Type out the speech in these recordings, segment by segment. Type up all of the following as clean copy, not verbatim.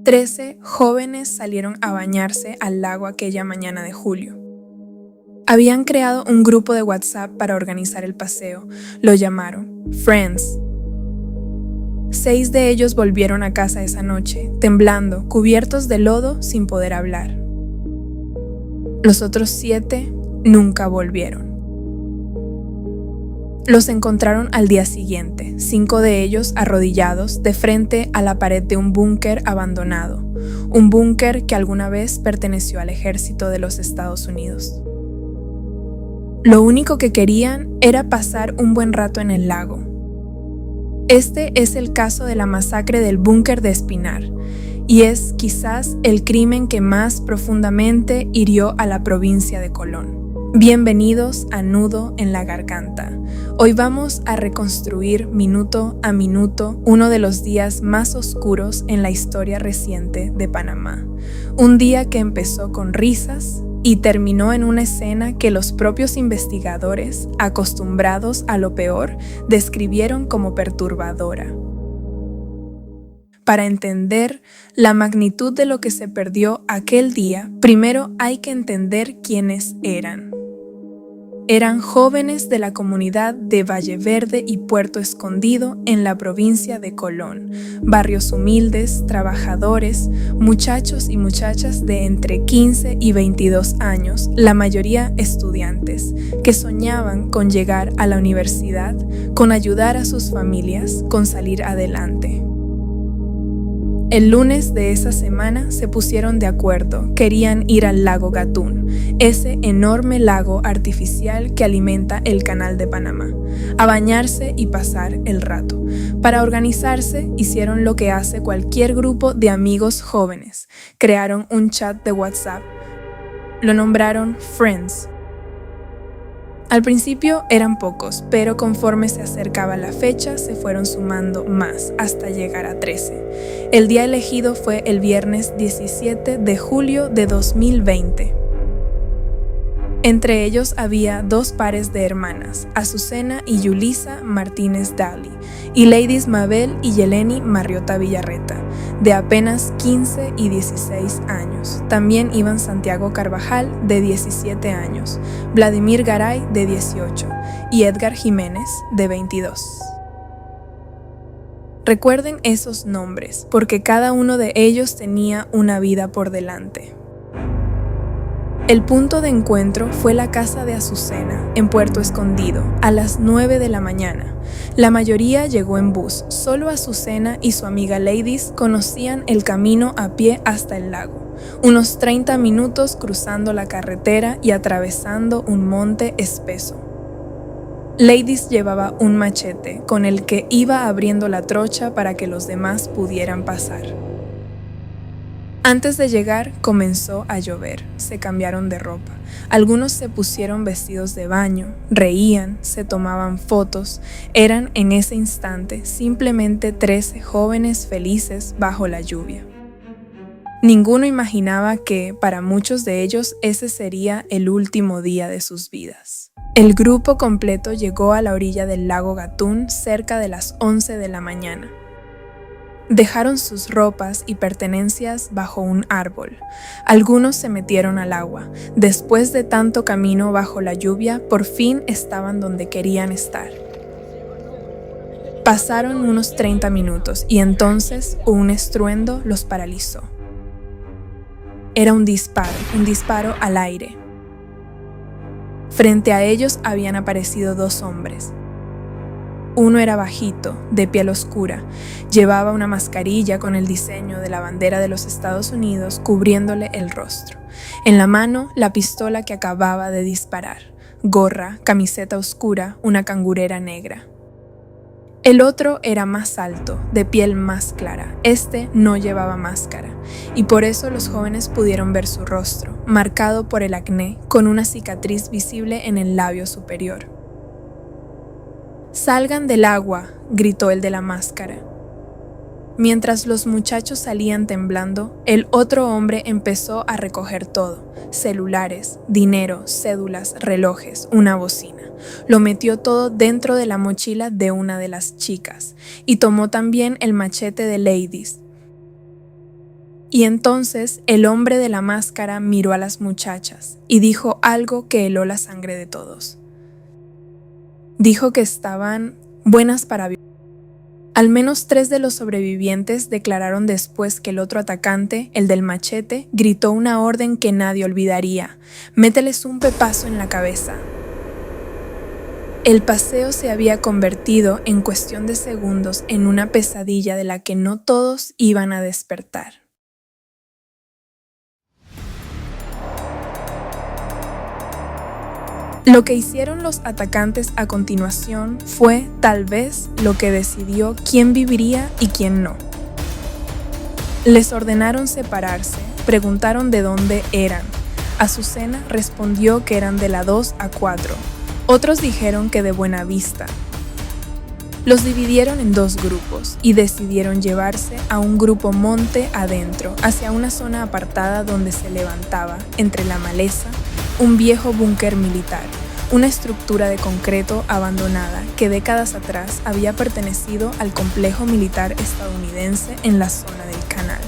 13 jóvenes salieron a bañarse al lago aquella mañana de julio. Habían creado un grupo de WhatsApp para organizar el paseo. Lo llamaron Friends. 6 de ellos volvieron a casa esa noche, temblando, cubiertos de lodo, sin poder hablar. Los otros 7 nunca volvieron. Los encontraron al día siguiente, 5 de ellos arrodillados de frente a la pared de un búnker abandonado, un búnker que alguna vez perteneció al ejército de los Estados Unidos. Lo único que querían era pasar un buen rato en el lago. Este es el caso de la masacre del búnker de Espinar, y es quizás el crimen que más profundamente hirió a la provincia de Colón. Bienvenidos a Nudo en la Garganta. Hoy vamos a reconstruir minuto a minuto uno de los días más oscuros en la historia reciente de Panamá. Un día que empezó con risas y terminó en una escena que los propios investigadores, acostumbrados a lo peor, describieron como perturbadora. Para entender la magnitud de lo que se perdió aquel día, primero hay que entender quiénes eran. Eran jóvenes de la comunidad de Valle Verde y Puerto Escondido en la provincia de Colón, barrios humildes, trabajadores, muchachos y muchachas de entre 15 y 22 años, la mayoría estudiantes, que soñaban con llegar a la universidad, con ayudar a sus familias, con salir adelante. El lunes de esa semana se pusieron de acuerdo, querían ir al lago Gatún, ese enorme lago artificial que alimenta el Canal de Panamá, a bañarse y pasar el rato. Para organizarse, hicieron lo que hace cualquier grupo de amigos jóvenes, crearon un chat de WhatsApp, lo nombraron Friends. Al principio eran pocos, pero conforme se acercaba la fecha se fueron sumando más hasta llegar a 13. El día elegido fue el viernes 17 de julio de 2020. Entre ellos había 2 pares de hermanas, Azucena y Yulisa Martínez Daly, y ladies Mabel y Yeleni Marriota Villarreta, de apenas 15 y 16 años. También iban Santiago Carvajal, de 17 años, Vladimir Garay, de 18, y Edgar Jiménez, de 22. Recuerden esos nombres, porque cada uno de ellos tenía una vida por delante. El punto de encuentro fue la casa de Azucena, en Puerto Escondido, a las 9 de la mañana. La mayoría llegó en bus, solo Azucena y su amiga Ladies conocían el camino a pie hasta el lago. Unos 30 minutos cruzando la carretera y atravesando un monte espeso. Ladies llevaba un machete con el que iba abriendo la trocha para que los demás pudieran pasar. Antes de llegar comenzó a llover, se cambiaron de ropa. Algunos se pusieron vestidos de baño, reían, se tomaban fotos. Eran en ese instante simplemente 13 jóvenes felices bajo la lluvia. Ninguno imaginaba que, para muchos de ellos, ese sería el último día de sus vidas. El grupo completo llegó a la orilla del lago Gatún cerca de las 11 de la mañana. Dejaron sus ropas y pertenencias bajo un árbol. Algunos se metieron al agua. Después de tanto camino bajo la lluvia, por fin estaban donde querían estar. Pasaron unos 30 minutos y entonces un estruendo los paralizó. Era un disparo al aire. Frente a ellos habían aparecido 2 hombres. Uno era bajito, de piel oscura, llevaba una mascarilla con el diseño de la bandera de los Estados Unidos cubriéndole el rostro. En la mano, la pistola que acababa de disparar, gorra, camiseta oscura, una cangurera negra. El otro era más alto, de piel más clara. Este no llevaba máscara, y por eso los jóvenes pudieron ver su rostro, marcado por el acné, con una cicatriz visible en el labio superior. «Salgan del agua», gritó el de la máscara. Mientras los muchachos salían temblando, el otro hombre empezó a recoger todo: celulares, dinero, cédulas, relojes, una bocina. Lo metió todo dentro de la mochila de una de las chicas y tomó también el machete de Ladies. Y entonces el hombre de la máscara miró a las muchachas y dijo algo que heló la sangre de todos. Dijo que estaban buenas para vivir. Al menos 3 de los sobrevivientes declararon después que el otro atacante, el del machete, gritó una orden que nadie olvidaría: «Mételes un pepazo en la cabeza». El paseo se había convertido en cuestión de segundos en una pesadilla de la que no todos iban a despertar. Lo que hicieron los atacantes a continuación fue, tal vez, lo que decidió quién viviría y quién no. Les ordenaron separarse, preguntaron de dónde eran. Azucena respondió que eran de la 2 a 4. Otros dijeron que de Buenavista. Los dividieron en 2 grupos y decidieron llevarse a un grupo monte adentro, hacia una zona apartada donde se levantaba, entre la maleza, un viejo búnker militar, una estructura de concreto abandonada que décadas atrás había pertenecido al complejo militar estadounidense en la zona del canal.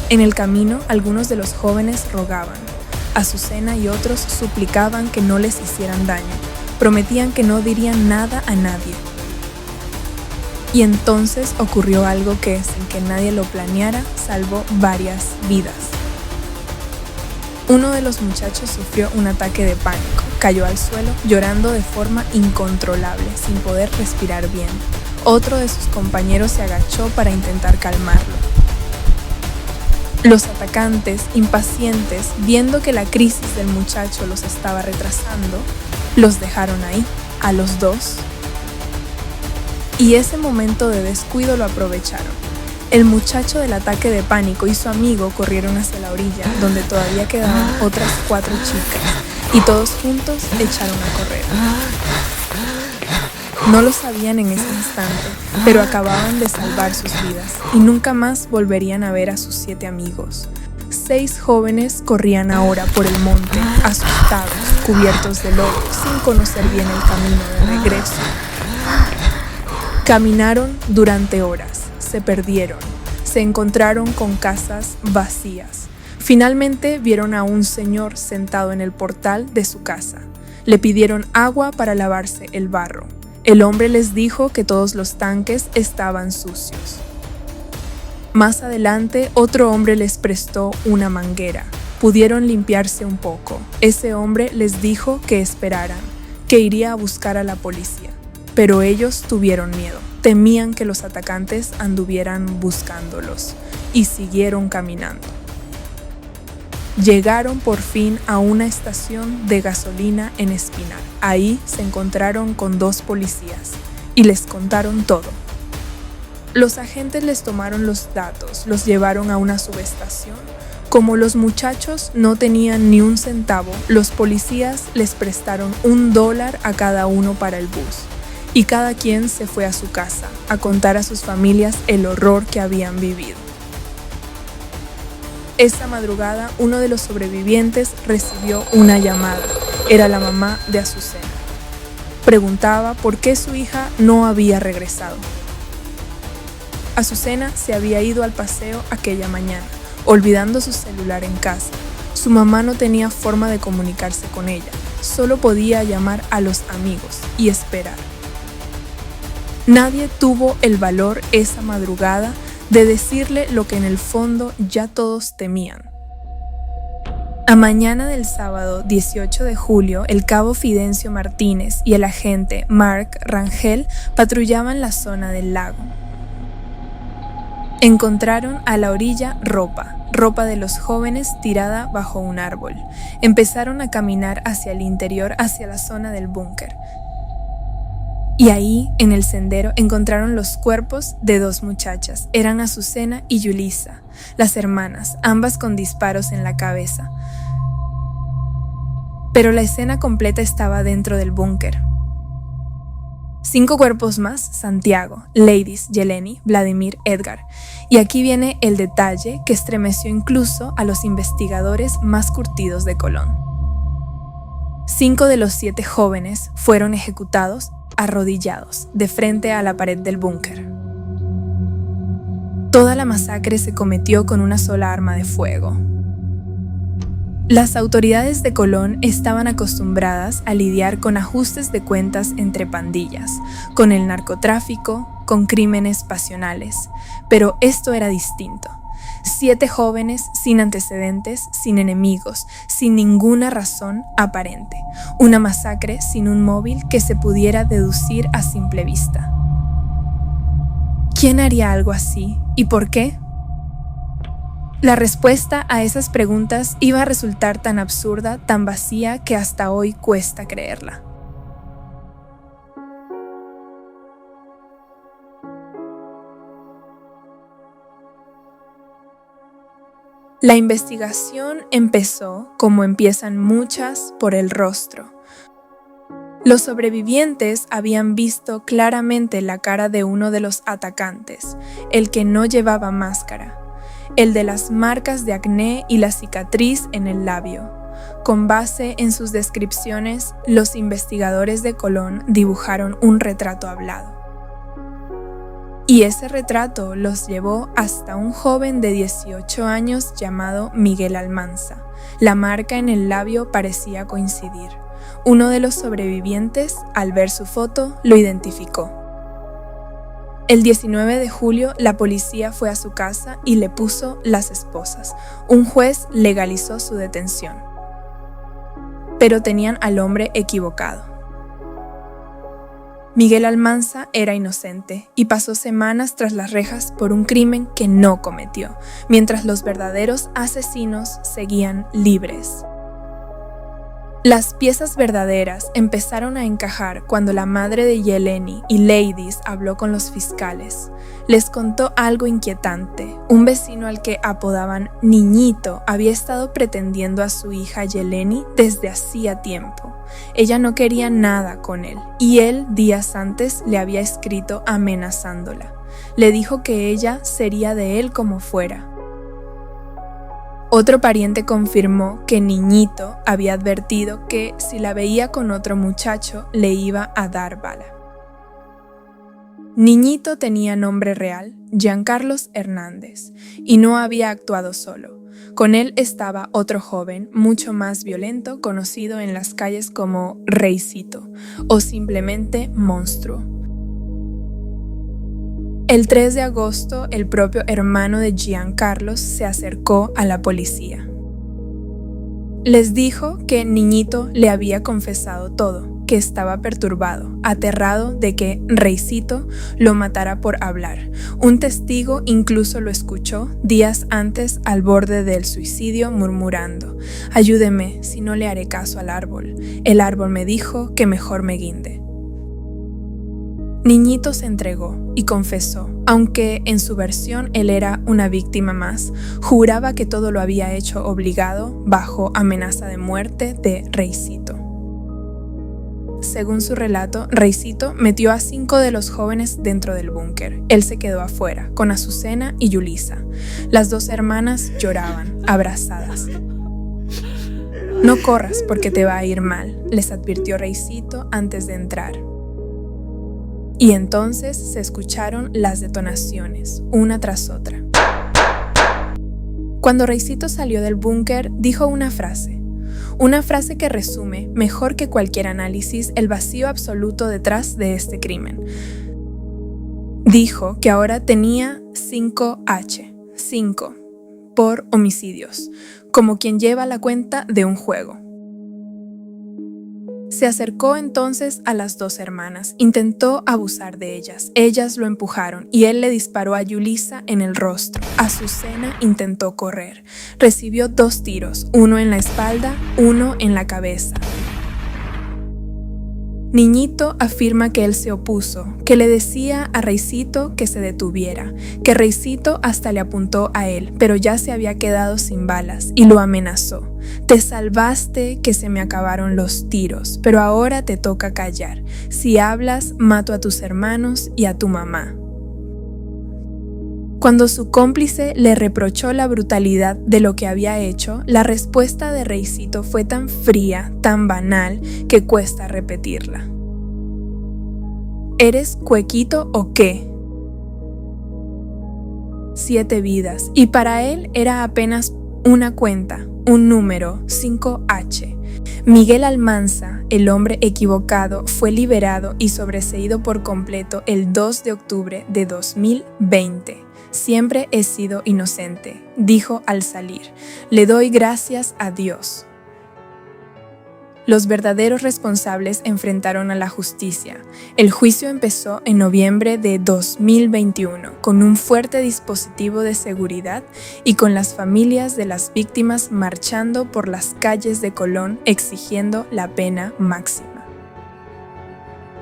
En el camino, algunos de los jóvenes rogaban. Azucena y otros suplicaban que no les hicieran daño, prometían que no dirían nada a nadie. Y entonces ocurrió algo que, sin que nadie lo planeara, salvó varias vidas. Uno de los muchachos sufrió un ataque de pánico, cayó al suelo llorando de forma incontrolable, sin poder respirar bien. Otro de sus compañeros se agachó para intentar calmarlo. Los atacantes, impacientes, viendo que la crisis del muchacho los estaba retrasando, los dejaron ahí, a los 2. Y ese momento de descuido lo aprovecharon. El muchacho del ataque de pánico y su amigo corrieron hacia la orilla, donde todavía quedaban otras 4 chicas, y todos juntos echaron a correr. No lo sabían en ese instante, pero acababan de salvar sus vidas, y nunca más volverían a ver a sus 7 amigos. 6 jóvenes corrían ahora por el monte, asustados, cubiertos de lodo, sin conocer bien el camino de regreso. Caminaron durante horas. Se perdieron, se encontraron con casas vacías. Finalmente vieron a un señor sentado en el portal de su casa. Le pidieron agua para lavarse el barro. El hombre les dijo que todos los tanques estaban sucios. Más adelante, otro hombre les prestó una manguera. Pudieron limpiarse un poco. Ese hombre les dijo que esperaran, que iría a buscar a la policía. Pero ellos tuvieron miedo. Temían que los atacantes anduvieran buscándolos y siguieron caminando. Llegaron por fin a una estación de gasolina en Espinar. Ahí se encontraron con 2 policías y les contaron todo. Los agentes les tomaron los datos, los llevaron a una subestación. Como los muchachos no tenían ni un centavo, los policías les prestaron $1 a cada uno para el bus. Y cada quien se fue a su casa, a contar a sus familias el horror que habían vivido. Esa madrugada, uno de los sobrevivientes recibió una llamada. Era la mamá de Azucena. Preguntaba por qué su hija no había regresado. Azucena se había ido al paseo aquella mañana, olvidando su celular en casa. Su mamá no tenía forma de comunicarse con ella, solo podía llamar a los amigos y esperar. Nadie tuvo el valor esa madrugada de decirle lo que en el fondo ya todos temían. A mañana del sábado 18 de julio, el cabo Fidencio Martínez y el agente Mark Rangel patrullaban la zona del lago. Encontraron a la orilla ropa de los jóvenes tirada bajo un árbol. Empezaron a caminar hacia el interior, hacia la zona del búnker. Y ahí, en el sendero, encontraron los cuerpos de 2 muchachas. Eran Azucena y Yulisa, las hermanas, ambas con disparos en la cabeza. Pero la escena completa estaba dentro del búnker. 5 cuerpos más: Santiago, Ladies, Yeleni, Vladimir, Edgar. Y aquí viene el detalle que estremeció incluso a los investigadores más curtidos de Colón. 5 de los 7 jóvenes fueron ejecutados arrodillados, de frente a la pared del búnker. Toda la masacre se cometió con una sola arma de fuego. Las autoridades de Colón estaban acostumbradas a lidiar con ajustes de cuentas entre pandillas, con el narcotráfico, con crímenes pasionales, pero esto era distinto. 7 jóvenes sin antecedentes, sin enemigos, sin ninguna razón aparente. Una masacre sin un móvil que se pudiera deducir a simple vista. ¿Quién haría algo así? ¿Y por qué? La respuesta a esas preguntas iba a resultar tan absurda, tan vacía, que hasta hoy cuesta creerla. La investigación empezó, como empiezan muchas, por el rostro. Los sobrevivientes habían visto claramente la cara de uno de los atacantes, el que no llevaba máscara, el de las marcas de acné y la cicatriz en el labio. Con base en sus descripciones, los investigadores de Colón dibujaron un retrato hablado. Y ese retrato los llevó hasta un joven de 18 años llamado Miguel Almanza. La marca en el labio parecía coincidir. Uno de los sobrevivientes, al ver su foto, lo identificó. El 19 de julio, la policía fue a su casa y le puso las esposas. Un juez legalizó su detención. Pero tenían al hombre equivocado. Miguel Almanza era inocente y pasó semanas tras las rejas por un crimen que no cometió, mientras los verdaderos asesinos seguían libres. Las piezas verdaderas empezaron a encajar cuando la madre de Yeleni y Ladies habló con los fiscales. Les contó algo inquietante. Un vecino al que apodaban Niñito había estado pretendiendo a su hija Yeleni desde hacía tiempo. Ella no quería nada con él y él días antes le había escrito amenazándola. Le dijo que ella sería de él como fuera. Otro pariente confirmó que Niñito había advertido que si la veía con otro muchacho le iba a dar bala. Niñito tenía nombre real, Giancarlos Hernández, y no había actuado solo. Con él estaba otro joven, mucho más violento, conocido en las calles como Reycito, o simplemente Monstruo. El 3 de agosto, el propio hermano de Giancarlos se acercó a la policía. Les dijo que Niñito le había confesado todo, que estaba perturbado, aterrado de que Reycito lo matara por hablar. Un testigo incluso lo escuchó días antes al borde del suicidio murmurando: «Ayúdeme, si no le haré caso al árbol. El árbol me dijo que mejor me guinde». Niñito se entregó y confesó, aunque en su versión él era una víctima más, juraba que todo lo había hecho obligado bajo amenaza de muerte de Reycito. Según su relato, Reycito metió a 5 de los jóvenes dentro del búnker. Él se quedó afuera, con Azucena y Yulisa. Las 2 hermanas lloraban, abrazadas. «No corras porque te va a ir mal», les advirtió Reycito antes de entrar. Y entonces se escucharon las detonaciones, una tras otra. Cuando Reycito salió del búnker, dijo una frase que resume, mejor que cualquier análisis, el vacío absoluto detrás de este crimen. Dijo que ahora tenía 5H, 5, por homicidios, como quien lleva la cuenta de un juego. Se acercó entonces a las 2 hermanas, intentó abusar de ellas. Ellas lo empujaron y él le disparó a Yulisa en el rostro. Azucena intentó correr. Recibió 2 tiros, uno en la espalda, uno en la cabeza. Niñito afirma que él se opuso, que le decía a Reycito que se detuviera, que Reycito hasta le apuntó a él, pero ya se había quedado sin balas y lo amenazó. «Te salvaste, que se me acabaron los tiros, pero ahora te toca callar. Si hablas, mato a tus hermanos y a tu mamá». Cuando su cómplice le reprochó la brutalidad de lo que había hecho, la respuesta de Reycito fue tan fría, tan banal, que cuesta repetirla. «¿Eres cuequito o qué?». 7 vidas, y para él era apenas una cuenta, un número, 5H. Miguel Almanza, el hombre equivocado, fue liberado y sobreseído por completo el 2 de octubre de 2020. Siempre he sido inocente, dijo al salir. Le doy gracias a Dios. Los verdaderos responsables enfrentaron a la justicia. El juicio empezó en noviembre de 2021 con un fuerte dispositivo de seguridad y con las familias de las víctimas marchando por las calles de Colón exigiendo la pena máxima.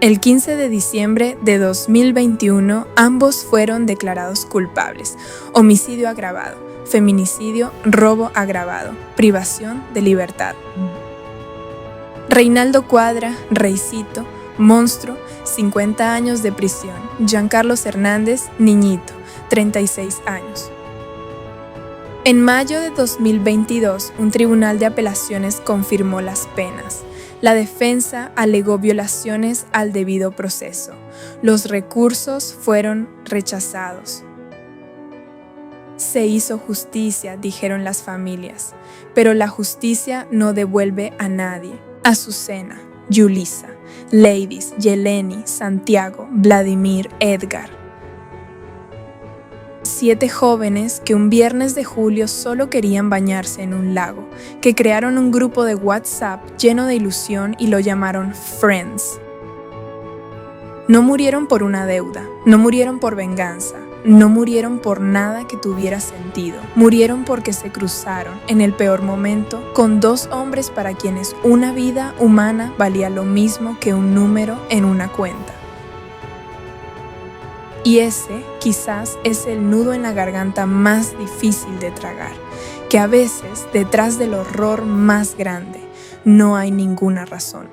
El 15 de diciembre de 2021, ambos fueron declarados culpables: homicidio agravado, feminicidio, robo agravado, privación de libertad. Reinaldo Cuadra, Reycito, monstruo, 50 años de prisión. Giancarlos Hernández, niñito, 36 años. En mayo de 2022, un tribunal de apelaciones confirmó las penas. La defensa alegó violaciones al debido proceso. Los recursos fueron rechazados. Se hizo justicia, dijeron las familias, pero la justicia no devuelve a nadie. Azucena, Yulisa, Ladies, Yeleni, Santiago, Vladimir, Edgar. 7 jóvenes que un viernes de julio solo querían bañarse en un lago, que crearon un grupo de WhatsApp lleno de ilusión y lo llamaron Friends. No murieron por una deuda, no murieron por venganza, no murieron por nada que tuviera sentido. Murieron porque se cruzaron, en el peor momento, con 2 hombres para quienes una vida humana valía lo mismo que un número en una cuenta. Y ese, quizás, es el nudo en la garganta más difícil de tragar, que a veces, detrás del horror más grande, no hay ninguna razón.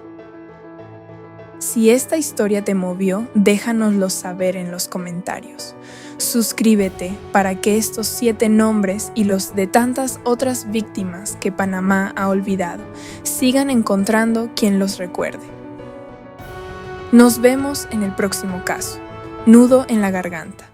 Si esta historia te movió, déjanoslo saber en los comentarios. Suscríbete para que estos 7 nombres y los de tantas otras víctimas que Panamá ha olvidado sigan encontrando quien los recuerde. Nos vemos en el próximo caso. Nudo en la garganta.